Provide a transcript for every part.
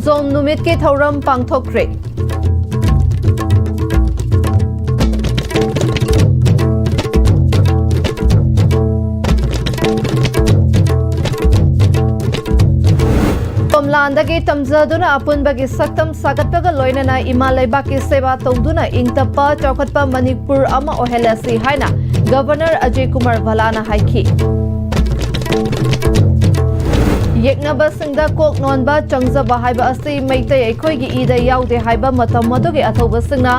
Khongjom numit ki thauram pangthokre. Komlandagi tamjaduna apunbagi saktam sagatpaga loinana ima laibaki seba tongduna ingtapa chawkhatpa Manipur ama ohelasi haina Governor Ajay Kumar Bhalana haiki. Yeknaba singda kok nonba changjaba haiba asi meitai aikhoigi ida yaude haiba matam madugi athoba singna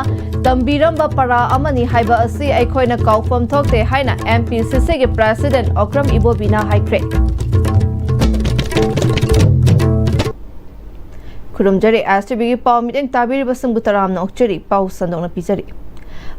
tambiramba para amani haiba asi aikhoina kaufam thokte haina MPCC ge President Am-Istv haikre. Kurumjari Am-Istv gi pau miteng tabiri basing butaram na okchari pau sandong na pijari.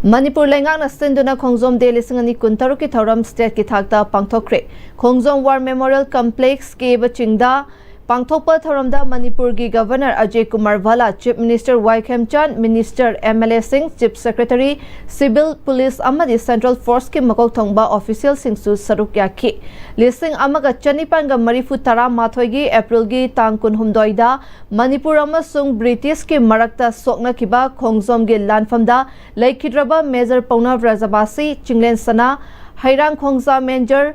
Manipur lengang na sinduna Khongjom de lisingani kuntaru ki thauram state ki thakta pangthokre. Khongjom War Memorial Complex ke bachingda pangthokpa thauramda Manipur gi Governor Ajay Kumar Bhala, Chief Minister Waikhem Chan, Minister MLA Singh, Chief Secretary, Civil Police amadi Central Force ki makok thongba official singsu saruk yakhi. Lising amaga chanipanga marifu tara mathoigi April gi tang kunhumdoi da Manipur amasung British ki marakta sokna kiba Khongjom gi lanfamda laikhidraba Major Pauna Vrajabasi Chinglen Sana Hairang Khongsa Menjor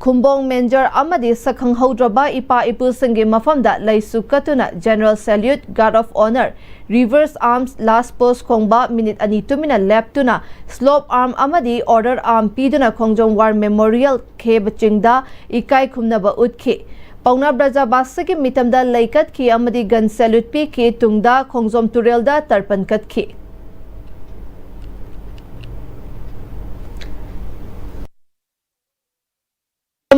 Kumbong Menjor amadi sakhang haudraba ipa ipu singi mafamda laisu katuna General Salute, Guard of Honor, Reverse Arms, Last Post Khongba minute ani tumina lap tuna Slope Arm amadi Order Arm piduna Khongjom War Memorial ke bachingda ikai khumnaba utki. Pauna Vrajabasi ki mitamda laikat ki amadi Gun Salute pi ki tungda Khongjom Turelda tarpan kat ki.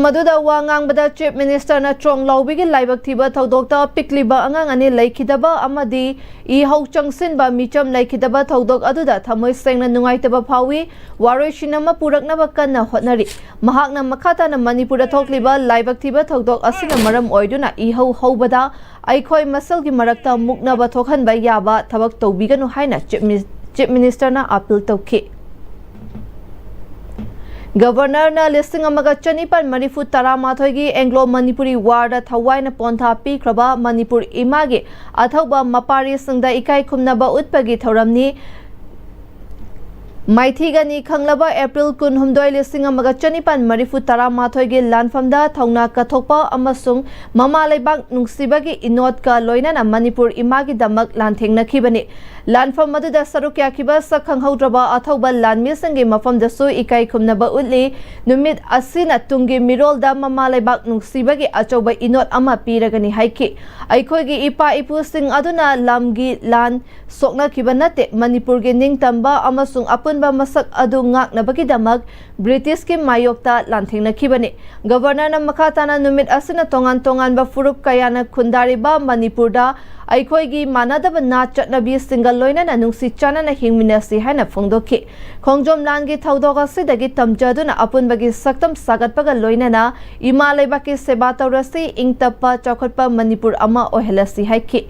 Maduda wangang bada Chief Minister na trong lawbigi laibak thiba thodokta pikliba angang ani laikhidaba amadi I hau changsin ba micham laikhidaba thodok aduda thamoi sengna nungaitaba phawi waroi shinama puraknaba kanna hotnari mahakna makhata na Manipur thokliba laibak thiba thodok asina maram oiduna I hau haubada aikhoi masal gi marakta muknaba thokhan ba yaba thabak tobiganu haina Chief Minister na appeal tawki. Governor na listing amaga chanipan Manifu Taramathoigi Anglo Manipuri Warda Thawai na Pontha Pikraba Manipur Imagi Athauba Mapari Singda Ikai Khumnaba Utpagi Thauramni Maithigani Khanglaba April Kunhumdoi listing amaga chanipan Manifu Taramathoigi Lanfamda Thauna Kathokpa amasung Mama Laibak Nungsibagi Inot ka loinana Manipur Imagi damak lanthengna khibani. Lanfam maduda saruk yakiba sakhang haudraba athauba lanmi sangi mafam dasu ikai khumnaba utli numit asina tungi mirol da mama laibak nungsibagi achoba inot ama piragani haiki aikhoigi ipa ipu sing aduna lamgi lan sokna kibanate Manipur gi ningtamba amasung apunba masak adu ngaknabagi damak British ki mayokta lanthengna khibani. Governor na makhatana numit asina tongan ba furup kayana khundari ba Manipur da aikhoigi manadaba na chatnabi single loina na nungsi chana na hingminasi haina phongdokhi. Khongjom langi thaudoga sidagi tamjaduna apunbagi saktam sagatpaga loina na ima laibaki seba taurasi ingtappa chawkhatpa Manipur ama ohelasi haiki.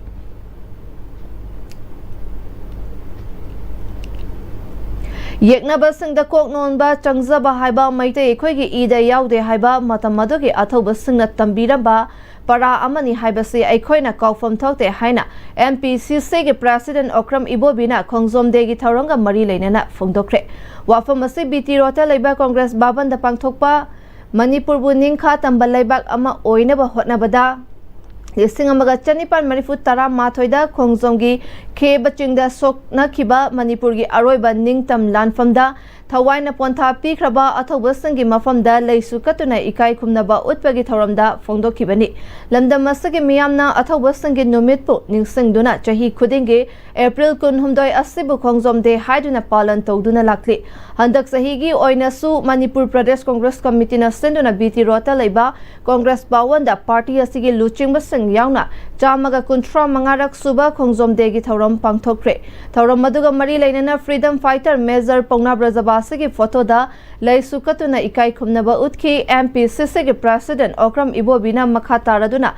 Yeknaba singda kok nonba changjaba haiba maitai aikhoigi ida yaude haiba matam madugi athoba singna tambiramba para amani haibasi aikhoina kaufam thokte haina MPCC ge President Am-Istv na Khongjom de gi thauranga mari leinana phongdokre. Wafam asi BT Rota leiba Congress baban da pangthokpa Manipur bu ningkha tambal leibak ama oinaba hotnabada listing amaga chanipan Manifu Taramathoida Khongjom gi khe bachingda sokna khiba Manipur gi aroiba ningtam lanfamda Thawai na Pontha Pikraba athoba sangi mafamda leisu katuna ikai khumnaba utpagi thoramda phongdokhibani. Lamdam masagi miyamna athoba sangi numitpu ningsingduna chahi khudingi April kunhumdoi asibu Khongjom de haiduna palan tawduna lakli. Handak sahigi oina su Manipur Pradesh Congress Committee na sinduna BT Rota leiba Congress bawanda party asigi luchingba sing yauna chamaga kunthra mangarak suba Khongjom de gi thoram pangthokre. Thoram maduga mari leinana freedom fighter Major Pauna Vrajabasi ki photo da laisu katuna ikai khumnaba utki MPCC ki President Am-Istv na makha taraduna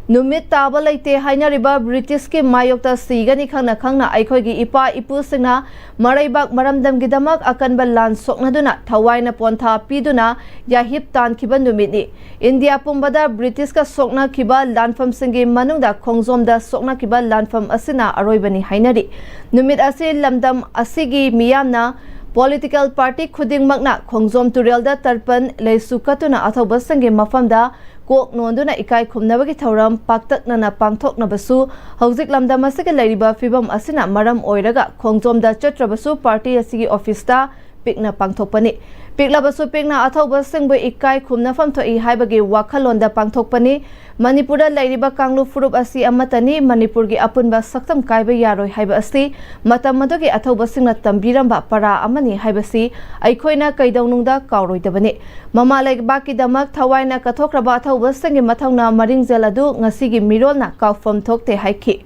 Numit taba laite hainariba British ki mayokta sigani khangna khangna aikhoigi ipa ipu singna maraibak maramdam gidamak akanba lan sokna duna thawaina pontha piduna yahip tan khiban numit India pumbada British ka sokna khiba lanfam singi manungda khongjom da sokna khiba lanfam asina aroibani hainari numit ase lamdam asigi miyamna political party khuding magna khongjom turelda tarpan leisukatuna athoba sangi mafamda Kok nonduna ikai khumnabagi thauram paktaknana pangthoknabasu hauzik lamdam asige lairiba fibam asina maram oiraga khongjomda chatrabasu party asigi office ta pikna pangthokpani piklabasu pikna athauba singbu ikai khumnafam thoi haibagi wakhalonda pangthokpani Manipura lairiba kanglu furup asi amatani Manipurgi apunba saktam kaiba yaroi haiba asi matam madogi athauba singna tambiramba para amani haibasi aikhoina kaidaunungda kauroidabani mama laibaki damak thawaina kathokraba athauba singi mathangna maringzel adu ngasigi mirolna kaufam thokte haiki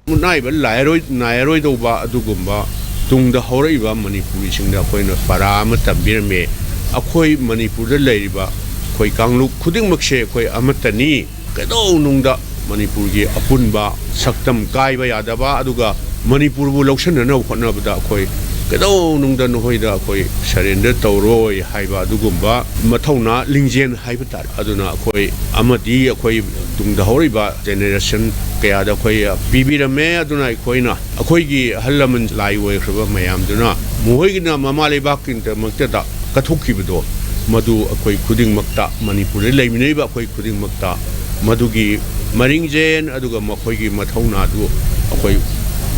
Munaiba nairoi doba adugumba tungda horaiba Manipuri singda koina para ama tambirme akhoi Manipur da leiriba khoi kanglu khuding makshe khoi amatani kedo nungda Manipur gi apunba saktam kaiba yadaba aduga Manipur bu lokshan na khotna bada khoi kedo nungda nohoida khoi surrender tawroi haiba adugumba mathauna lingjen haiba tar aduna khoi amadi khoi tungda horiba generation kaya da khoi bibirame aduna khoina akhoi gi halaman lai woi khaba mayam duna muhoigina mama lebak inta makta kathokibado madu akoi khuding makta Manipur leimneiba akoi khuding makta madugi maringjen aduga makhoigi mathauna du akoi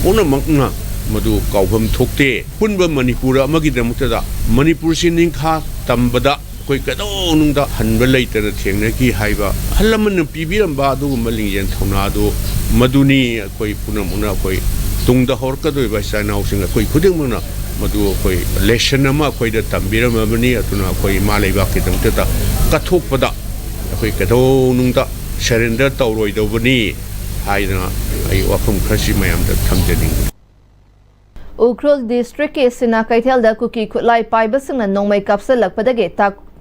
pona makna madu kaufam thokte punba Manipur amagi damukta Manipur siningkha tambada koi kado nungda hanba leitana thengna ki haiba halaman pibiramba du malingjen thauna du maduni akoi punamuna akoi tungda horka do ba sanau singa koi khuding muna madu koi lesson ama koi da tambira mamani atuna koi malai ba ki tamta kathok pada koi kado nungda surrender tawroi dobani haina ai wafam khashi mayam da thamjani Ukrul district ke sina kaithel da kuki khutlai paiba singna nongmai kapsal lakpadage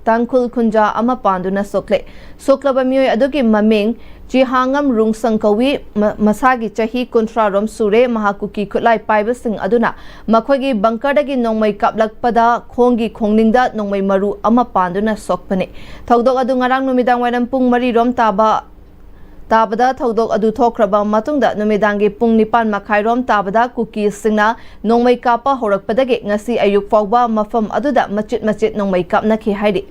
tangkhul khunja ama panduna soklaba mioi adugi maming Jihangam rung sangkawi masagi chahi kontra rom sure mahakuki khutlai paiba sing aduna makhogi bangkadagi nongmai kaplakpada khongi khongningda nongmai maru ama panduna sokpane thaudok adu ngarang numidang wainam pung mari rom tabada thaudok adu thokraba matungda numidangi pung nipan makhai rom tabada kuki singna nongmai kapa horakpadagi ngasi ayuk fawba mafam aduda machit nongmai kapna ki haidi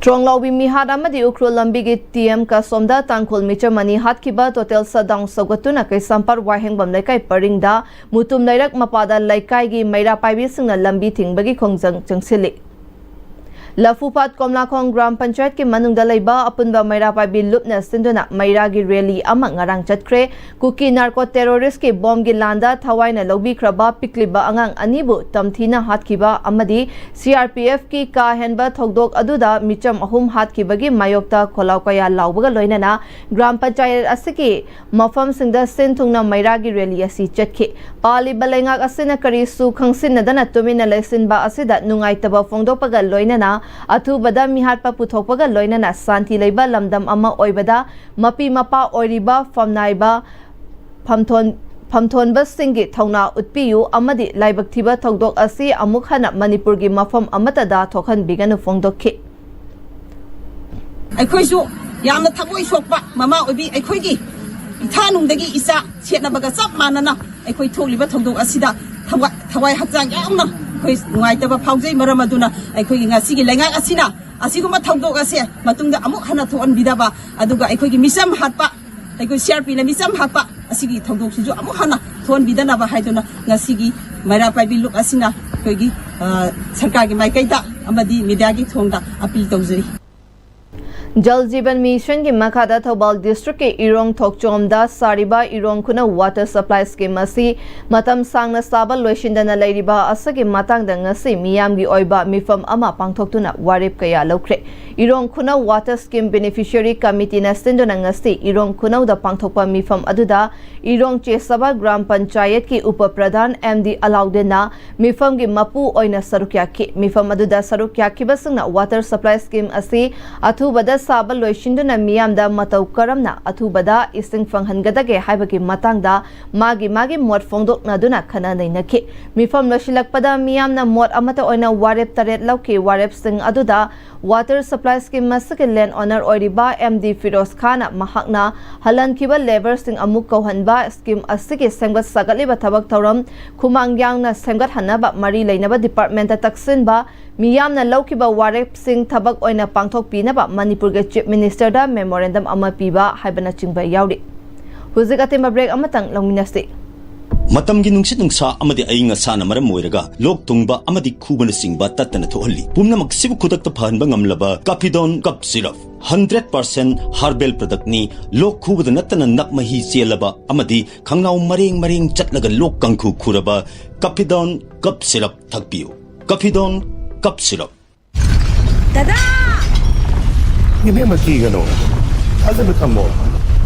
Tronglaubi mihat amadi ukrul lambigi TM ka somda tangkul micha mani hat kiba total sadang sagatuna kai sampar wahengbam laikai paringda mutum lairak mapada laikai gi maira paibi singna lambi thingbagi khongjang changsili Lafupat Komlakhong Gram Panchayat ki manungda laiba apunba maira paibi lupna sinduna maira gi rally ama ngarang chatkre kuki narco terrorist ki bomb gi landa thawaina lobi kraba pikliba angang anibu tamthina hatkiba amadi CRPF ki ka henba thogdok aduda micham ahum hatkibagi mayokta kholaukaya laubaga loinana Gram Panchayat asiki mafam singda sinthungna maira gi rally asi chatki pali balengak asina kari su khangsinadana tumina lesinba asida nungaitaba fongdopaga loinana Atubada mihat pa puthokpaga loinana santi leiba lamdam ama oibada mapi mapa oiriba famnaiba phamthonba singi thauna utpiyu amadi laibak thiba thogdok asi amuk hana Manipurgi mafam amata da thokhan biganu fongdokki Aikhoisu yamna thakoi sokpa mama obi aikhoigi ithanungdagi isa chetnabaga chap manana aikhoi tholiba thogdok asida thawai hakjang yamna khoi nuaitaba phaujai maramaduna aikhoigi ngasigi lengak asina asiguma thogdok ase matungda amuk hana thon bidaba aduga aikhoigi misam hatpa aikoi CRP na misam hatpa asigi thogdok suju amuk hana thon bidana ba haiduna ngasigi maira paibi luk asina khoigi sarkar gi maikaida amadi media gi thongda appeal tawjari Jal Jeevan Mission ki Makada Thobal District ke Irong Thokchomda Sariba Irong Kuna Water Supply Scheme asi matam sangna saba loisindana leiriba asagi matangda ngasi miyamgi oiba mifam ama pangthoktuna warip kaya lokre Irong Kuna Water Scheme Beneficiary Committee na sindona ngasi Irong Kuna da pangthokpa mifam aduda Irong Chesaba Gram Panchayat ki Upapradhan MD Alaudena mifam gi mapu oina sarukya ki mifam aduda sarukya ki basungna Water Supply Scheme asi athubada Saba loishinduna miyamda matau karamna athubada ising fanghangadage haibagi matangda magi mot fongdokna duna khana nainaki mifam loshilakpada miyamna mot amata oina warep taret lauki warep sing aduda Water Supply Scheme masake land owner oiriba MD Firoz Khana mahakna halan kiba labor sing amuk kauhanba scheme asige sengbat sagaliba thabak thoram khumangyangna sengbat hanaba mari leinaba department ta taksinba miyamna laukiba warep sing thabak oina pangthok pinaba Manipur ge Chief Minister da memorandum ama piba haibana chingba yauri huzik atemba break amatang longminasti Matam gi nungsit nungsa amadi ainga sana maram moiraga lok tungba amadi khubana singba tatana thohalli pumna maksibu khudak ta phanba ngamlaba Capidon cup syrup 100% herbal product ni lok khubada natana nakmahi chelaba amadi khangnau mareng chatlaga lok kangkhu khuraba Capidon cup syrup thakpiu Capidon cup syrup Dada Ini maki gano. Ada bertemu.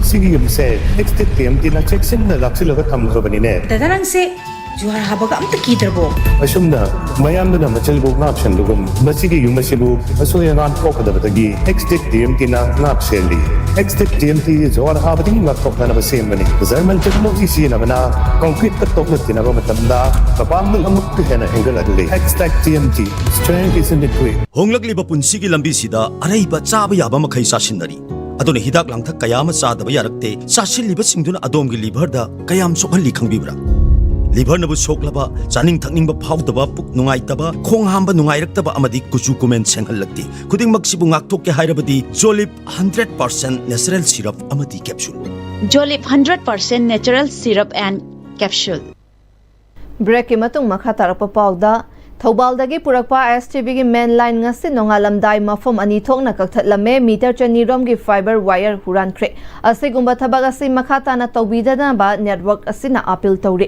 Sigi yung se next time di na check sin na laksi laga tham ko bani ne. Dada lang se juhar habaga amta kidarbo. Asum na mayam na machal bo na option lugum. Masigi yung masibu aso yung an ko kada batagi. Next time di na ngap seli. Next time di juhar habadi ngap ko na basim bani. Zaman technology si na bana concrete ka tok na tinaba matamda. Kapam ng amuk ka na enggal adli. Next TMT strength is in the way. Honglakliba punsigi lambi sida araiba chaba yaba makhai sasinari adone hidak langthak kayama sadaba yarakte sasilliba singduna adomgi liver da kayam sokhalli khangbibra liver nabu soklaba chaning thakningba phawdaba puk nungaitaba khong hamba nungairaktaba amadi kuchu kumen senghallakti khuding maksibu ngaktokke hairabadi Jolip 100% natural syrup amadi capsule Jolip 100% natural syrup and capsule break ki matung makha tarapa pawda Thobaldagi purakpa Am-Istv gi main line ngasi nongalamdai mafom ani thokna kakthatlame meter chanirom gi fiber wire huran khre asigumba thabag asi makhata na tawbidana ba network asina appeal tawri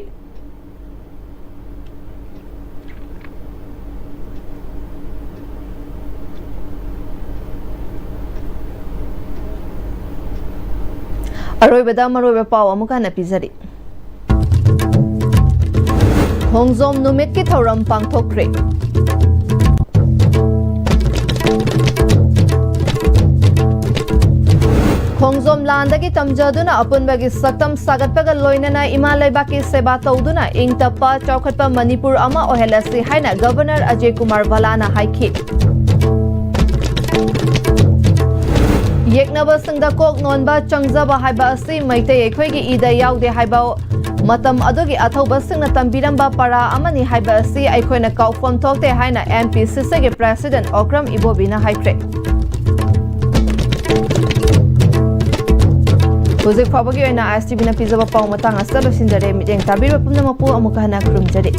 aroibada maroiba paw amuka na pizari Hongzom numit ki thoram pangthokre Hongzom landagi tamjaduna apunbagi saktam sagatpaga loinana imalai seba tauduna ingtapa chaukhatpa Manipur ama ohelasi haina Governor Ajay Kumar Valana haiki Yeknaba singda kok nonba changjaba haiba asi maitei ekhoi ida yaude haiba Matam adogi athoba singna tambiramba para amani haiba asi aikhoina kaufam thokte haina MPCC ge President Okram Ibobina haikre Huzik phabagi oina Am-Istv na pizaba paw matang asalo sinjare mideng tabir pumna mapu amuka hana krum jare